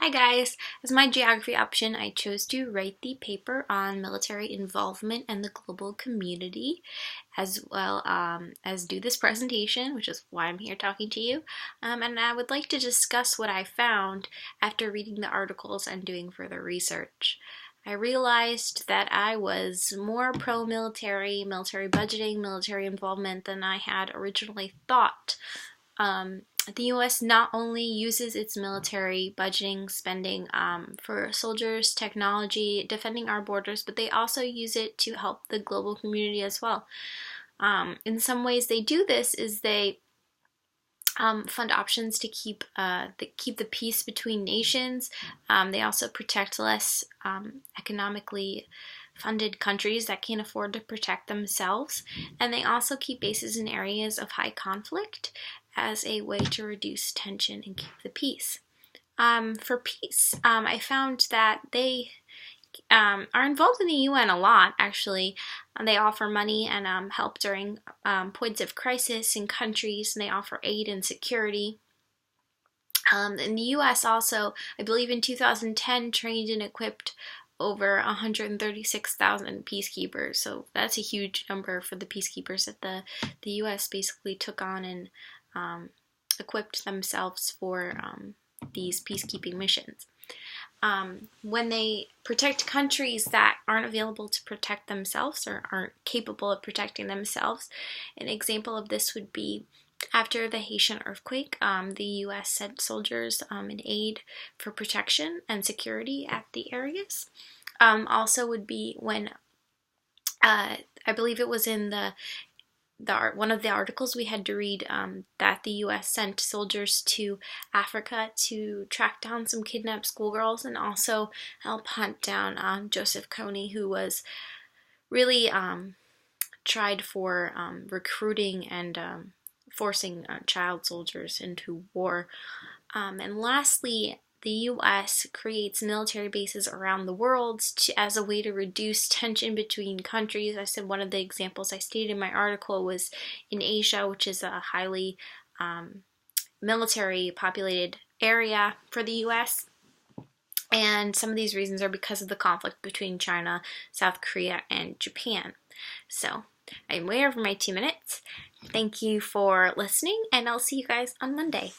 Hi guys! As my geography option, I chose to write the paper on military involvement and the global community, as well as do this presentation, which is why I'm here talking to you. And I would like to discuss what I found after reading the articles and doing further research. I realized that I was more pro-military, military budgeting, military involvement than I had originally thought. The U.S. not only uses its military budgeting spending for soldiers, technology, defending our borders, but they also use it to help the global community as well. In some ways they do this is they fund options to keep the peace between nations. They also protect less economically funded countries that can't afford to protect themselves, and they also keep bases in areas of high conflict as a way to reduce tension and keep the peace. For peace, I found that they are involved in the UN a lot, actually. They offer money and help during points of crisis in countries, and they offer aid and security. In the US also, I believe in 2010, trained and equipped over 136,000 peacekeepers. So that's a huge number for the peacekeepers that the US basically took on and equipped themselves for these peacekeeping missions. When they protect countries that aren't available to protect themselves or aren't capable of protecting themselves, an example of this would be after the Haitian earthquake. The U.S. sent soldiers in aid for protection and security at the areas. Also would be when I believe it was in one of the articles we had to read that the U.S. sent soldiers to Africa to track down some kidnapped schoolgirls and also help hunt down Joseph Kony, who was really tried for recruiting and forcing child soldiers into war. And lastly, the U.S. creates military bases around the world as a way to reduce tension between countries. I said one of the examples I stated in my article was in Asia, which is a highly military populated area for the U.S. And some of these reasons are because of the conflict between China, South Korea, and Japan. So I'm way over my 2 minutes. Thank you for listening, and I'll see you guys on Monday.